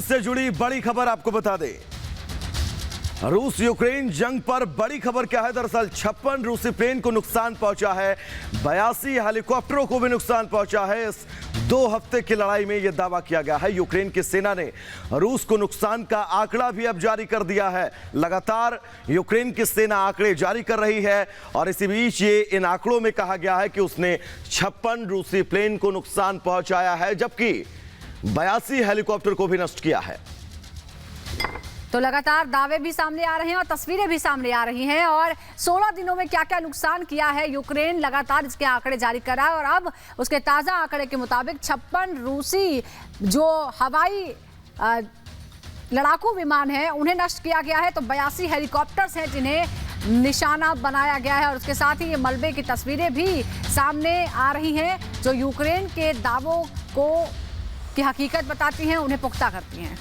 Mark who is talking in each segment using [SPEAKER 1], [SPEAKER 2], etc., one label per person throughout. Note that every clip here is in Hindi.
[SPEAKER 1] से जुड़ी बड़ी खबर आपको बता दें। रूस यूक्रेन जंग पर बड़ी खबर क्या है? दरअसल 56 रूसी प्लेन को नुकसान पहुंचा है, 82 हेलीकॉप्टरों को भी नुकसान पहुंचा है। इस 2 हफ्ते की लड़ाई में यह दावा किया गया है। यूक्रेन की सेना ने रूस को नुकसान का आंकड़ा भी अब जारी कर दिया है। लगातार यूक्रेन की सेना आंकड़े जारी कर रही है और इसी बीच ये इन आंकड़ों में कहा गया है कि उसने 56 रूसी प्लेन को नुकसान पहुंचाया है, जबकि 82 हेलीकॉप्टर को भी नष्ट किया है।
[SPEAKER 2] तो लगातार दावे भी सामने आ रहे हैं और तस्वीरें भी सामने आ रही हैं और 16 दिनों में क्या क्या नुकसान किया है यूक्रेन, लगातार इसके आंकड़े जारी कर रहा है। और अब उसके ताज़ा आंकड़े के मुताबिक 56 रूसी जो हवाई लड़ाकू विमान हैं उन्हें नष्ट किया गया है। तो 82 हेलीकॉप्टर्स हैं जिन्हें निशाना बनाया गया है और उसके साथ ही ये मलबे की तस्वीरें भी सामने आ रही हैं जो यूक्रेन के दावों को की हकीकत बताती हैं, उन्हें पुख्ता करती हैं।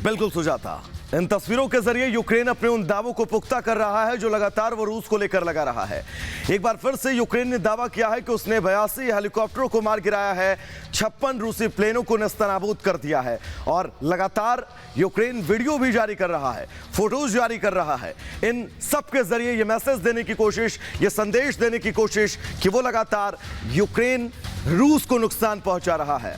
[SPEAKER 1] बिल्कुल सुजाता, इन तस्वीरों के जरिए यूक्रेन अपने उन दावों को पुख्ता कर रहा है जो लगातार वो रूस को लेकर लगा रहा है। एक बार फिर से यूक्रेन ने दावा किया है कि उसने 82 हेलीकॉप्टरों को मार गिराया है, 56 रूसी प्लेनों को नेस्तनाबूद कर दिया है और लगातार यूक्रेन वीडियो भी जारी कर रहा है, फोटोज जारी कर रहा है। इन सब के जरिए ये मैसेज देने की कोशिश, ये संदेश देने की कोशिश कि वो लगातार यूक्रेन रूस को नुकसान पहुंचा रहा है।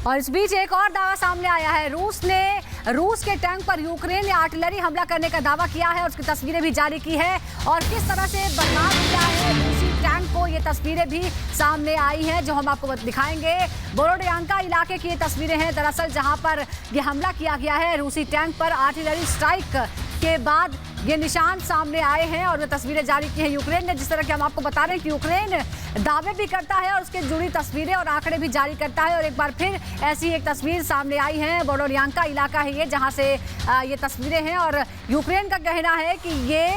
[SPEAKER 2] और इस बीच एक और दावा सामने आया है। रूस के टैंक पर यूक्रेन ने आर्टिलरी हमला करने का दावा किया है और उसकी तस्वीरें भी जारी की है और किस तरह से बर्बाद किया है रूसी टैंक को, ये तस्वीरें भी सामने आई हैं जो हम आपको दिखाएंगे। बोरोडियांका इलाके की ये तस्वीरें हैं दरअसल, जहां पर ये हमला किया गया है रूसी टैंक पर। आर्टिलरी स्ट्राइक के बाद ये निशान सामने आए हैं और वे तस्वीरें जारी की हैं यूक्रेन ने। जिस तरह कि हम आपको बता रहे हैं कि यूक्रेन दावे भी करता है और उसके जुड़ी तस्वीरें और आंकड़े भी जारी करता है। और एक बार फिर ऐसी एक तस्वीर सामने आई है। बोरोडियांका इलाका है ये, जहां से ये तस्वीरें हैं और यूक्रेन का कहना है कि ये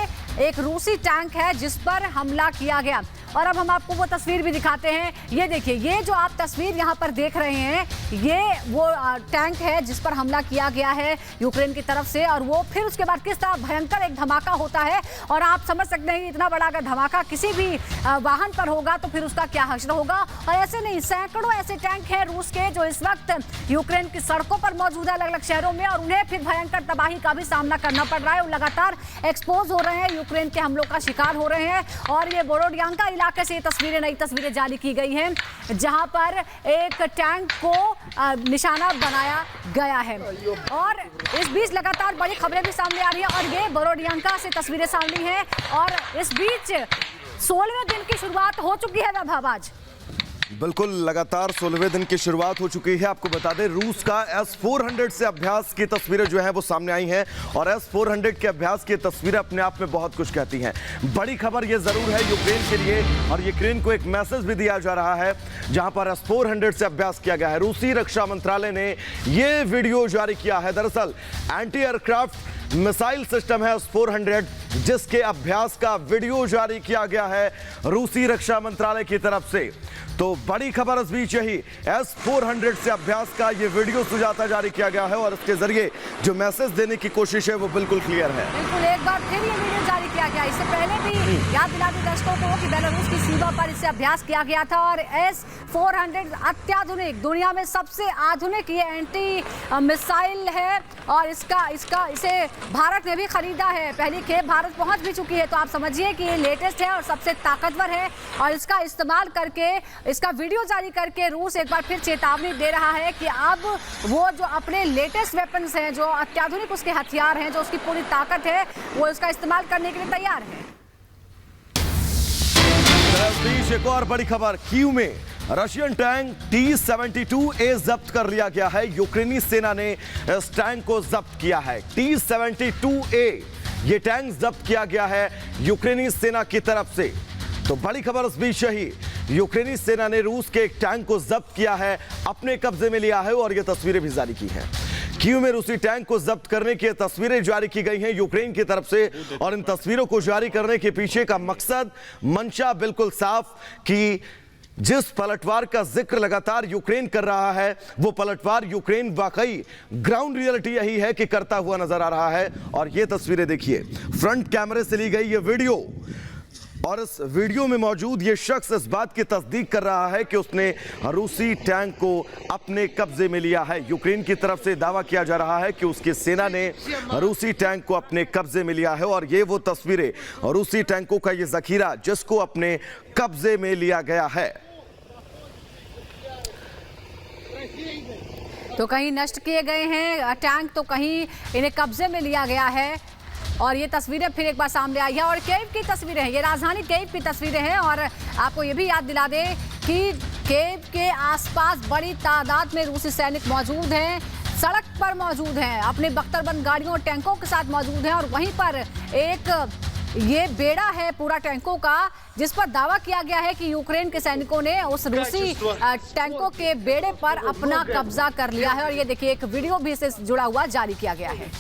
[SPEAKER 2] एक रूसी टैंक है जिस पर हमला किया गया। और अब हम आपको वो तस्वीर भी दिखाते हैं। ये देखिए, ये जो आप तस्वीर यहाँ पर देख रहे हैं, ये वो टैंक है जिस पर हमला किया गया है यूक्रेन की तरफ से। और वो फिर उसके बाद किस तरह भयंकर एक धमाका होता है और आप समझ सकते हैं इतना बड़ा अगर धमाका किसी भी वाहन पर होगा तो फिर उसका क्या हश्र होगा। और ऐसे नहीं, सैकड़ों ऐसे टैंक हैं रूस के जो इस वक्त यूक्रेन की सड़कों पर मौजूद है अलग अलग शहरों में और उन्हें फिर भयंकर तबाही का भी सामना करना पड़ रहा है। लगातार एक्सपोज हो रहे हैं, यूक्रेन के हमलों का शिकार हो रहे हैं। और ये बोरोडियांका इलाके से तस्वीरें, नई तस्वीरें जारी की गई हैं जहां पर एक टैंक को निशाना बनाया गया है। और इस बीच लगातार बड़ी खबरें भी सामने आ रही हैं और ये बोरोडियांका से तस्वीरें सामने हैं। और इस बीच 16वें दिन की शुरुआत हो चुकी है वैभव आज।
[SPEAKER 1] बिल्कुल, लगातार 16वें दिन की शुरुआत हो चुकी है। आपको बता दें, रूस का S-400 से अभ्यास की तस्वीरें जो हैं वो सामने आई हैं और S-400 के अभ्यास की तस्वीरें अपने आप में बहुत कुछ कहती हैं। बड़ी खबर ये जरूर है यूक्रेन के लिए और यूक्रेन को एक मैसेज भी दिया जा रहा है जहां पर S-400 से अभ्यास किया गया है। रूसी रक्षा मंत्रालय ने ये वीडियो जारी किया है। दरअसल एंटी एयरक्राफ्ट मिसाइल सिस्टम है S-400 जिसके अभ्यास का वीडियो जारी किया गया है रूसी रक्षा मंत्रालय की तरफ से। तो बड़ी खबर इस बीच यही, S-400 से अभ्यास का ये वीडियो सुजाता जारी किया गया है और इसके जरिए जो मैसेज देने की कोशिश है वो बिल्कुल क्लियर है।
[SPEAKER 2] बिल्कुल, एक बार फिर ये वीडियो जारी किया गया। इससे पहले भी याद दिला दें दर्शकों को कि बेलारूस की सीमा पर इससे अभ्यास किया गया था और S-400 अत्याधुनिक, दुनिया में सबसे आधुनिक ये एंटी मिसाइल है और इसे भारत ने भी खरीदा है। पहली खेप भारत पहुंच भी चुकी है, तो आप समझिए कि ये लेटेस्ट है और सबसे ताकतवर है। और इसका इस्तेमाल करके, इसका वीडियो जारी करके रूस एक बार फिर चेतावनी दे रहा है कि अब वो जो अपने लेटेस्ट वेपन्स हैं, जो अत्याधुनिक उसके हथियार हैं, जो उसकी पूरी ताकत है, वो इसका इस्तेमाल करने के लिए तैयार है।
[SPEAKER 1] एक और बड़ी खबर, कीव में रशियन टैंक T-72A जब्त कर लिया गया है। यूक्रेनी सेना ने इस टैंक को जब्त किया है। T-72A ये टैंक जब्त किया गया है यूक्रेनी सेना की तरफ से। तो बड़ी खबर इस बीच यही, यूक्रेनी सेना ने रूस के एक टैंक को जब्त किया है, अपने कब्जे में लिया है और ये तस्वीरें भी जारी की हैं। कीव में रूसी टैंक को जब्त करने की तस्वीरें जारी की गई हैं यूक्रेन की तरफ से और इन तस्वीरों को जारी करने के पीछे का मकसद, मंशा बिल्कुल साफ कि जिस पलटवार का जिक्र लगातार यूक्रेन कर रहा है वो पलटवार यूक्रेन वाकई ग्राउंड रियलिटी यही है कि करता हुआ नजर आ रहा है। और ये तस्वीरें देखिए, फ्रंट कैमरे से ली गई ये वीडियो और इस वीडियो में मौजूद ये शख्स इस बात की तस्दीक कर रहा है कि उसने रूसी टैंक को अपने कब्जे में लिया है। यूक्रेन की तरफ से दावा किया जा रहा है कि उसकी सेना ने रूसी टैंक को अपने कब्जे में लिया है और ये वो तस्वीरें रूसी टैंकों का ये जखीरा जिसको अपने कब्जे में लिया गया है।
[SPEAKER 2] तो कहीं नष्ट किए गए हैं टैंक, तो कहीं इन्हें कब्जे में लिया गया है और ये तस्वीरें फिर एक बार सामने आई है। और कीव की तस्वीरें हैं, ये राजधानी कीव की तस्वीरें हैं। और आपको ये भी याद दिला दें कि कीव के आसपास बड़ी तादाद में रूसी सैनिक मौजूद हैं, सड़क पर मौजूद हैं, अपने बख्तरबंद गाड़ियों और टैंकों के साथ मौजूद हैं। और वहीं पर एक ये बेड़ा है पूरा टैंकों का, जिस पर दावा किया गया है कि यूक्रेन के सैनिकों ने उस रूसी टैंकों के बेड़े पर अपना कब्जा कर लिया है। और ये देखिए एक वीडियो भी इससे जुड़ा हुआ जारी किया गया है।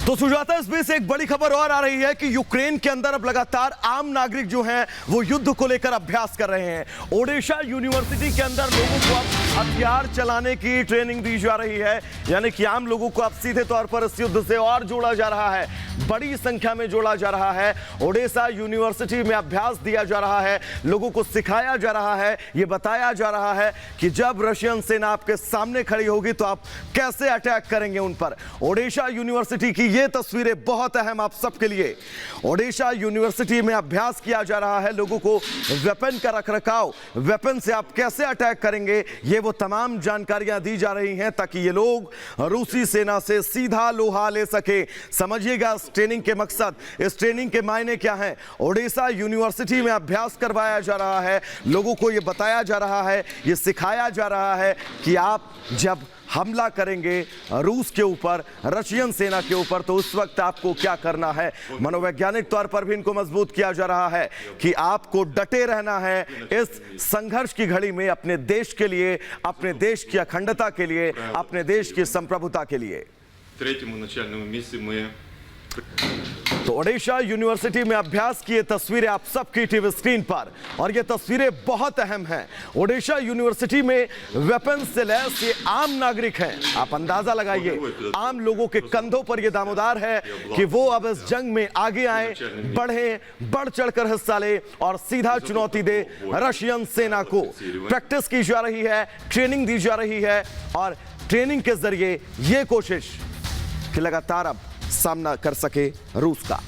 [SPEAKER 1] तो सुजाता, इस बीच एक बड़ी खबर और आ रही है कि यूक्रेन के अंदर अब लगातार आम नागरिक जो हैं वो युद्ध को लेकर अभ्यास कर रहे हैं। ओडेशा यूनिवर्सिटी के अंदर लोगों को अब हथियार चलाने की ट्रेनिंग दी जा रही है, यानी कि आम लोगों को अब सीधे तौर पर इस युद्ध से और जोड़ा जा रहा है, बड़ी संख्या में जोड़ा जा रहा है। ओडेशा यूनिवर्सिटी में अभ्यास दिया जा रहा है, लोगों को सिखाया जा रहा है, ये बताया जा रहा है कि जब रशियन सेना आपके सामने खड़ी होगी तो आप कैसे अटैक करेंगे उन पर। ओडेशा यूनिवर्सिटी की ये तस्वीरें बहुत अहम आप सबके लिए। ओडेशा यूनिवर्सिटी में अभ्यास किया जा रहा है, लोगों को वेपन का रखरखाव, वेपन से आप कैसे अटैक करेंगे, ये वो तमाम जानकारियां दी जा रही हैं ताकि ये लोग रूसी सेना से सीधा लोहा ले सके। समझिएगा इस ट्रेनिंग के मकसद, इस ट्रेनिंग के मायने क्या हैं। ओडेशा यूनिवर्सिटी में अभ्यास करवाया जा रहा है, लोगों को ये बताया जा रहा है, ये सिखाया जा रहा है कि आप जब हमला करेंगे रूस के ऊपर, रशियन सेना के ऊपर, तो उस वक्त आपको क्या करना है। मनोवैज्ञानिक तौर पर भी इनको मजबूत किया जा रहा है कि आपको डटे रहना है इस संघर्ष की घड़ी में, अपने देश के लिए, अपने देश की अखंडता के लिए, अपने देश की संप्रभुता के लिए। तो ओडेशा यूनिवर्सिटी में अभ्यास की ये तस्वीरें आप सबकी टीवी स्क्रीन पर, और ये तस्वीरें बहुत अहम हैं। ओडेशा यूनिवर्सिटी में वेपन से लैस ये आम नागरिक हैं। आप अंदाजा लगाइए, आम लोगों के कंधों पर ये दामोदार है कि वो अब इस जंग में आगे आए, बढ़े, बढ़ चढ़कर हिस्सा ले और सीधा चुनौती दे रशियन सेना को। प्रैक्टिस की जा रही है, ट्रेनिंग दी जा रही है और ट्रेनिंग के जरिए ये कोशिश कि लगातार अब सामना कर सके रूस का।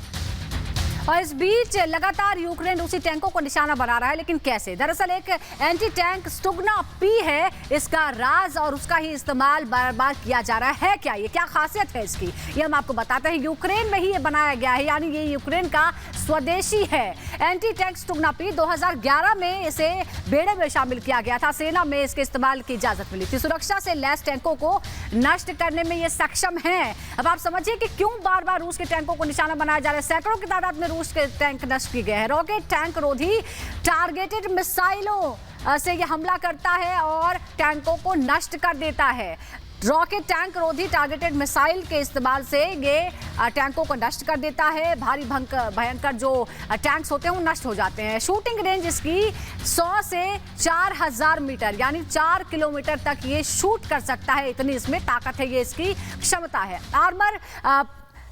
[SPEAKER 2] और इस बीच लगातार यूक्रेन रूसी टैंकों को निशाना बना रहा है, लेकिन कैसे? दरअसल एक एंटी टैंक स्टुगना पी है इसका राज, और उसका ही इस्तेमाल बार बार किया जा रहा है। क्या ये क्या खासियत है इसकी, ये हम आपको बताते हैं। यूक्रेन में ही ये बनाया गया है, यानी ये यूक्रेन का स्वदेशी है। एंटी टैंक स्टुगना पी 2011 में इसे बेड़े में शामिल किया गया था, सेना में इसके इस्तेमाल की इजाजत मिली थी। सुरक्षा से लैस टैंकों को नष्ट करने में ये सक्षम है। अब आप समझिए कि क्यों बार बार रूस के टैंकों को निशाना बनाया जा रहा है। सैकड़ों की तादाद में रूस के टैंक नष्ट किए गए हैं। रॉकेट टैंक रोधी टारगेटेड मिसाइलों से यह हमला करता है और टैंकों को नष्ट कर देता है। रॉकेट टैंक रोधी टारगेटेड मिसाइल के इस्तेमाल से ये टैंकों को नष्ट कर देता है। भारी भयंकर जो टैंक्स होते हैं वो नष्ट हो जाते हैं। शूटिंग रेंज इसकी 100 से 4000 मीटर यानी 4 किलोमीटर तक ये शूट कर सकता है, इतनी इसमें ताकत है, ये इसकी क्षमता है। आर्मर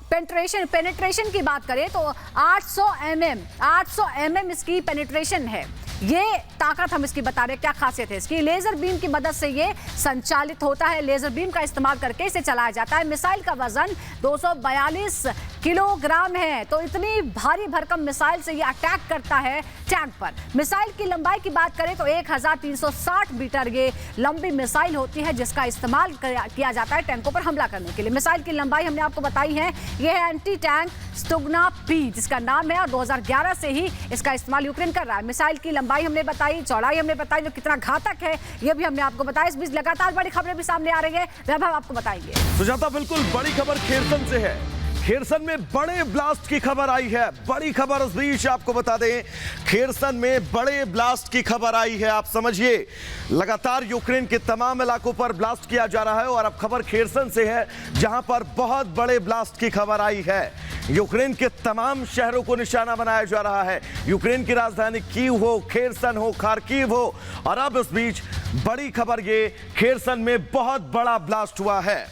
[SPEAKER 2] पेनिट्रेशन की बात करें तो 800 mm इसकी पेनिट्रेशन है। ये ताकत हम इसकी बता रहे हैं। क्या खासियत है इसकी? लेजर बीम की मदद से ये संचालित होता है। लेजर बीम का इस्तेमाल करके इसे चलाया जाता है। मिसाइल का वजन 242 किलोग्राम है, तो इतनी भारी भरकम मिसाइल से ये अटैक करता है टैंक पर। मिसाइल की लंबाई की बात करें तो 1360 मीटर ये लंबी मिसाइल होती है, जिसका इस्तेमाल किया जाता है टैंकों पर हमला करने के लिए। मिसाइल की लंबाई हमने आपको बताई है, यह है एंटी टैंक स्टुगना पी जिसका नाम है, और 2011 से ही इसका इस्तेमाल यूक्रेन कर रहा है। मिसाइल की लंबाई हमने बताई, चौड़ाई हमने बताई, जो कितना घातक है ये भी हमने आपको बताया। इस बीच लगातार बड़ी खबरें भी सामने आ रही है, वैभव आपको बताएंगे।
[SPEAKER 1] सुजाता, बिल्कुल बड़ी खबर खेरसन से है। खेरसन में बड़े ब्लास्ट की खबर आई है। बड़ी खबर इस बीच आपको बता दें, खेरसन में बड़े ब्लास्ट की खबर आई है। आप समझिए, लगातार यूक्रेन के तमाम इलाकों पर ब्लास्ट किया जा रहा है और अब खबर खेरसन से है, जहां पर बहुत बड़े ब्लास्ट की खबर आई है। यूक्रेन के तमाम शहरों को निशाना बनाया जा रहा है। यूक्रेन की राजधानी कीव हो, खेरसन हो, खार्किव हो, और अब इस बीच बड़ी खबर ये, खेरसन में बहुत बड़ा ब्लास्ट हुआ है।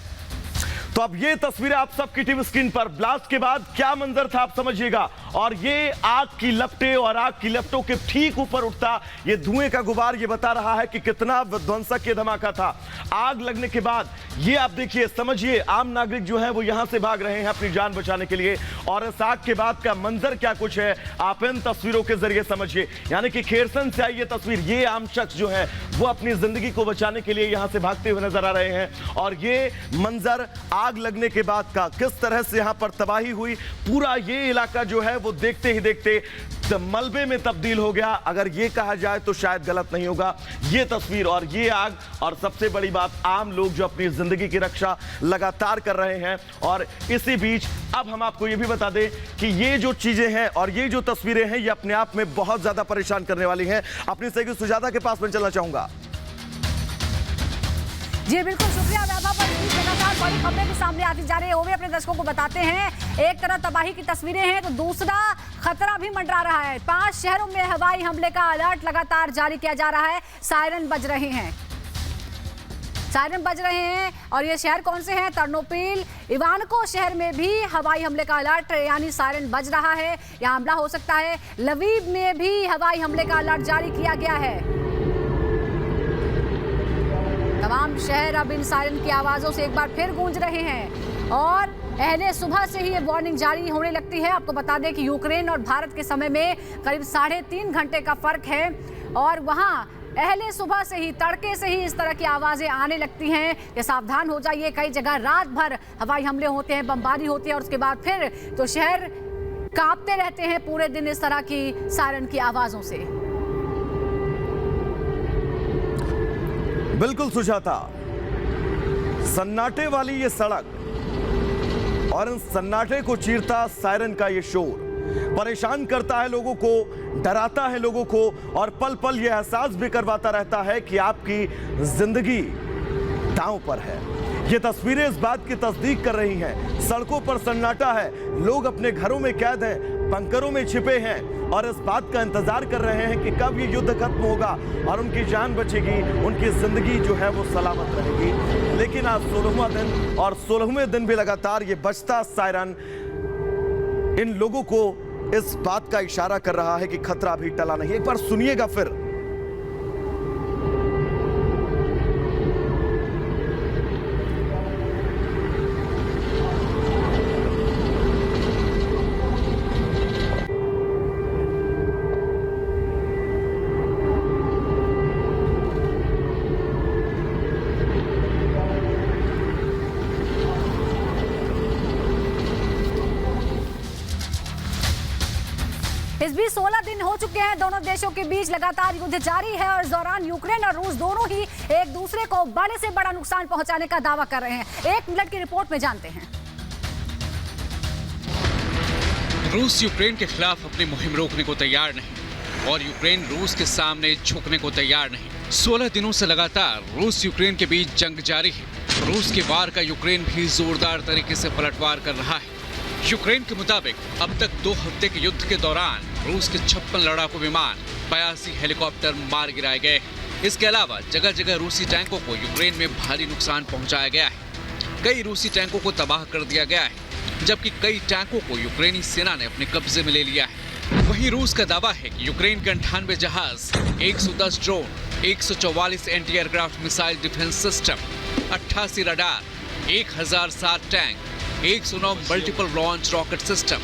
[SPEAKER 1] तो अब ये तस्वीरें आप सबकी टीवी स्क्रीन पर, ब्लास्ट के बाद क्या मंजर था आप समझिएगा। और ये आग की लपटें और आग की लपटों के ठीक ऊपर उठता ये धुएं का गुबार, ये बता रहा है कि कितना विध्वंसक ये धमाका था। आग लगने के बाद ये आप देखिए, समझिए, आम नागरिक जो है वो यहां से भाग रहे हैं अपनी जान बचाने के लिए। और इस आग के बाद का मंजर क्या कुछ है आप इन तस्वीरों के जरिए समझिए। यानी कि खेरसन से आई ये तस्वीर, ये आम शख्स जो है वो अपनी जिंदगी को बचाने के लिए यहां से भागते हुए नजर आ रहे हैं। और ये मंजर आग लगने के बाद का, किस तरह से यहां पर तबाही हुई, पूरा ये इलाका जो है वो देखते ही देखते मलबे में तब्दील हो गया। अगर ये कहा जाए तो शायद गलत नहीं होगा। ये तस्वीर और ये आग, और सबसे बड़ी बात, आम लोग जो अपनी जिंदगी की रक्षा लगातार कर रहे हैं। और इसी बीच अब हम आपको ये भी बता दें कि ये जो चीजें हैं और ये जो तस्वीरें हैं ये अपने आप में बहुत ज्यादा परेशान करने वाली हैं। अपनी सहयोगी सुजाता के पास में चलना चाहूंगा।
[SPEAKER 2] जी बिल्कुल, शुक्रिया वैभव। पर इस लगातार बड़ी खबरें भी सामने आती जा रही है, वो भी अपने दर्शकों को बताते हैं। एक तरफ तबाही की तस्वीरें हैं तो दूसरा खतरा भी मंडरा रहा है। 5 शहरों में हवाई हमले का अलर्ट लगातार जारी किया जा रहा है। सायरन बज रहे हैं, सायरन बज रहे हैं। और ये शहर कौन से हैं? टर्नोपिल, इवानको शहर में भी हवाई हमले का अलर्ट यानी सायरन बज रहा है, यहाँ हमला हो सकता है। लवीव में भी हवाई हमले का अलर्ट जारी किया गया है। तमाम शहर अब इन सायरन की आवाजों से एक बार फिर गूंज रहे हैं। और पहले सुबह से ही ये वार्निंग जारी होने लगती है। आपको बता दें कि यूक्रेन और भारत के समय में करीब 3.5 घंटे का फर्क है। और वहाँ पहले सुबह से ही, तड़के से ही इस तरह की आवाजें आने लगती हैं कि सावधान हो जाइए। कई जगह रात भर हवाई हमले होते हैं, बमबारी होती है और उसके बाद फिर तो शहर कांपते रहते हैं पूरे दिन इस तरह की सायरन की आवाजों से।
[SPEAKER 1] बिल्कुल सुजाता, सन्नाटे वाली ये सड़क और इन सन्नाटे को चीरता सायरन का ये शोर परेशान करता है लोगों को, डराता है लोगों को और पल पल ये एहसास भी करवाता रहता है कि आपकी जिंदगी दांव पर है। ये तस्वीरें इस बात की तस्दीक कर रही हैं। सड़कों पर सन्नाटा है, लोग अपने घरों में कैद हैं, बंकरों में छिपे हैं और इस बात का इंतजार कर रहे हैं कि कब ये युद्ध खत्म होगा और उनकी जान बचेगी, उनकी जिंदगी जो है वो सलामत रहेगी। लेकिन आज 16वां दिन और 16वें दिन भी लगातार ये बजता सायरन इन लोगों को इस बात का इशारा कर रहा है कि खतरा भी टला नहीं। एक बार सुनिएगा फिर।
[SPEAKER 2] इस बीच 16 दिन हो चुके हैं दोनों देशों के बीच लगातार युद्ध जारी है। और इस दौरान यूक्रेन और रूस दोनों ही एक दूसरे को बड़े से बड़ा नुकसान पहुंचाने का दावा कर रहे हैं। 1 मिनट की रिपोर्ट में जानते हैं।
[SPEAKER 3] रूस यूक्रेन के खिलाफ अपनी मुहिम रोकने को तैयार नहीं और यूक्रेन रूस के सामने झुकने को तैयार नहीं। 16 दिनों से लगातार रूस यूक्रेन के बीच जंग जारी है। रूस के वार का यूक्रेन भी जोरदार तरीके से पलटवार कर रहा है। यूक्रेन के मुताबिक अब तक 2 हफ्ते के युद्ध के दौरान रूस के 56 लड़ाकू विमान, 82 हेलीकॉप्टर मार गिराए गए। इसके अलावा जगह जगह रूसी टैंकों को यूक्रेन में भारी नुकसान पहुंचाया गया है। कई रूसी टैंकों को तबाह कर दिया गया है, जबकि कई टैंकों को यूक्रेनी सेना ने अपने कब्जे में ले लिया है। वहीं रूस का दावा है कि यूक्रेन के 98 जहाज, 110 drone, 144 anti aircraft missile defence system, 88 radar, 1007 tank, 109 multiple launch rocket system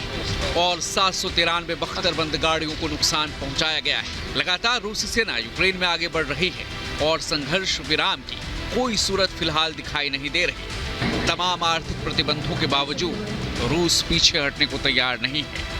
[SPEAKER 3] और 793 बख्तरबंद गाड़ियों को नुकसान पहुंचाया गया है। लगातार रूसी सेना यूक्रेन में आगे बढ़ रही है और संघर्ष विराम की कोई सूरत फिलहाल दिखाई नहीं दे रही। तमाम आर्थिक प्रतिबंधों के बावजूद रूस पीछे हटने को तैयार नहीं है।